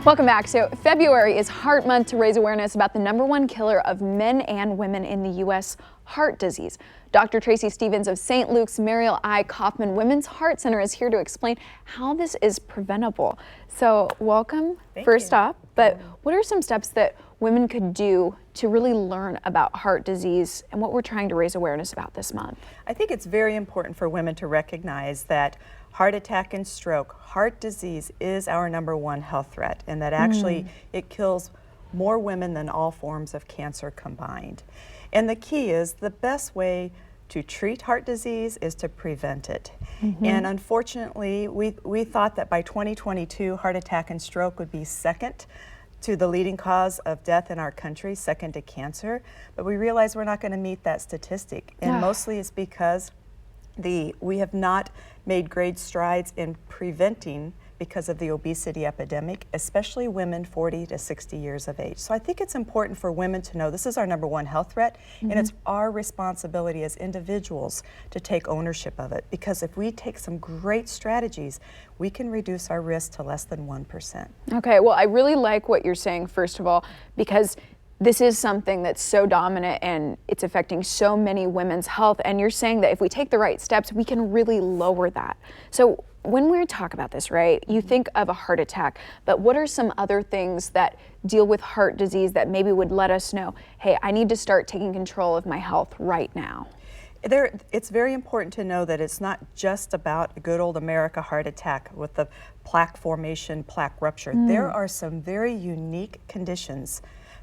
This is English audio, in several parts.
Welcome back. So February is Heart Month to raise awareness about the #1 killer of men and women in the U.S., heart disease. Dr. Tracy Stevens of St. Luke's Muriel Kauffman Women's Heart Center is here to explain how this is preventable. So welcome, first off, but what are some steps that women could do to really learn about heart disease and what we're trying to raise awareness about this month? I think it's very important for women to recognize that heart attack and stroke, heart disease is our #1 health threat, and that actually it kills more women than all forms of cancer combined. And the key is the best way to treat heart disease is to prevent it. And unfortunately, we thought that by 2022, heart attack and stroke would be second to the leading cause of death in our country, second to cancer, but we realize we're not going to meet that statistic. And mostly it's because we have not made great strides in preventing because of the obesity epidemic, especially women 40 to 60 years of age. So I think it's important for women to know this is our #1 health threat, and it's our responsibility as individuals to take ownership of it, because if we take some great strategies, we can reduce our risk to less than 1%. Okay, well, I really like what you're saying, first of all, because this is something that's so dominant and it's affecting so many women's health. And you're saying that if we take the right steps, we can really lower that. So when we talk about this, right, you think of a heart attack, but what are some other things that deal with heart disease that maybe would let us know, hey, I need to start taking control of my health right now? It's very important to know that it's not just about a good old America heart attack with the plaque formation, plaque rupture. There are some very unique conditions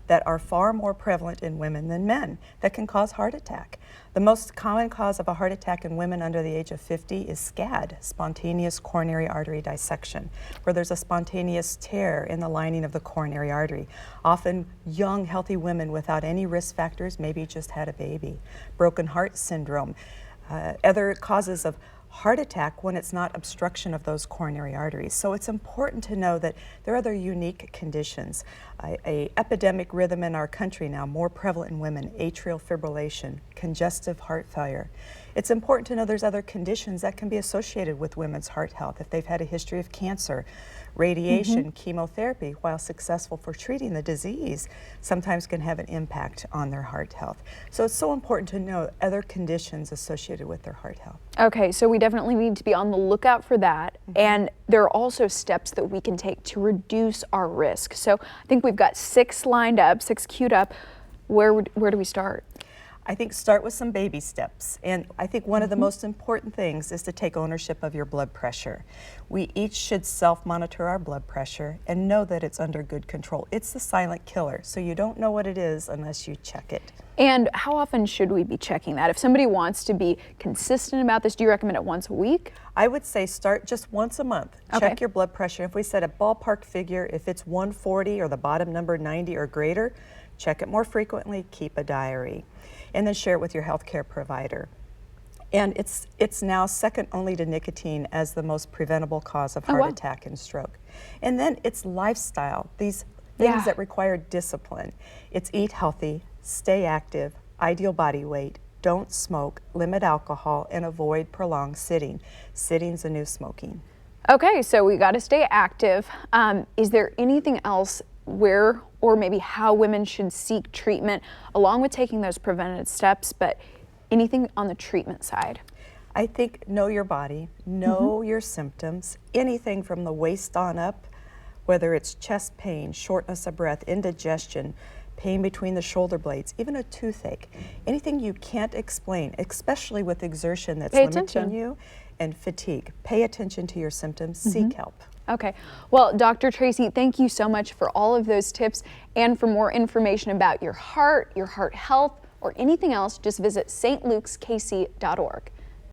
that are far more prevalent in women than men that can cause heart attack. The most common cause of a heart attack in women under the age of 50 is SCAD, spontaneous coronary artery dissection, where there's a spontaneous tear in the lining of the coronary artery. Often young, healthy women without any risk factors, maybe just had a baby. Broken heart syndrome. Other causes of heart attack when it's not obstruction of those coronary arteries. So it's important to know that there are other unique conditions. A epidemic rhythm in our country now, more prevalent in women, atrial fibrillation, congestive heart failure. It's important to know there's other conditions that can be associated with women's heart health. If they've had a history of cancer, radiation, chemotherapy, while successful for treating the disease, sometimes can have an impact on their heart health. So it's so important to know other conditions associated with their heart health. Okay, so we definitely need to be on the lookout for that. And there are also steps that we can take to reduce our risk. So I think we've got 6 lined up, 6 queued up. Where do we start? I think start with some baby steps. And I think one of the most important things is to take ownership of your blood pressure. We each should self-monitor our blood pressure and know that it's under good control. It's the silent killer, so you don't know what it is unless you check it. And how often should we be checking that? If somebody wants to be consistent about this, do you recommend it once a week? I would say start just once a month. Check your blood pressure. If we set a ballpark figure, if it's 140 or the bottom number 90 or greater, check it more frequently, keep a diary, and then share it with your healthcare provider. And it's now second only to nicotine as the most preventable cause of heart attack and stroke. And then it's lifestyle, these things that require discipline. It's eat healthy, stay active, ideal body weight, don't smoke, limit alcohol, and avoid prolonged sitting. Sitting's the new smoking. Okay, so we got to stay active. Is there anything else where or maybe how women should seek treatment along with taking those preventative steps, but anything on the treatment side? I think know your body, know your symptoms, anything from the waist on up, whether it's chest pain, shortness of breath, indigestion, pain between the shoulder blades, even a toothache, anything you can't explain, especially with exertion that's limiting you, and fatigue. Pay attention to your symptoms, seek help. Okay, well, Dr. Tracy, thank you so much for all of those tips, and for more information about your heart health, or anything else, just visit stlukeskc.org.